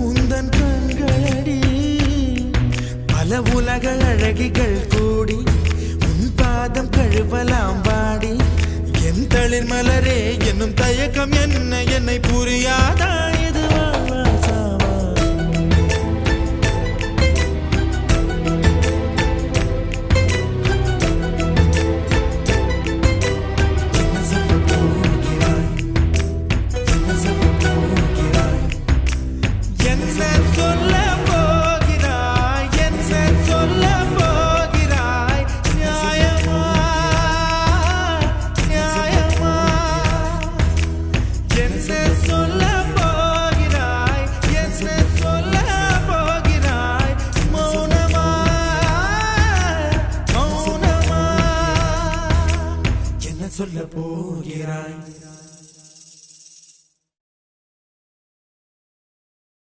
உந்தன் கண்களடி பல உலக அழகிகள் கூடி உன் பாதம் கழுவலாம் வாடி என் தளிர் மலரே என்னும் தயக்கம் என்ன என்னை புரியாதா இது சொல்ல போகிறாய்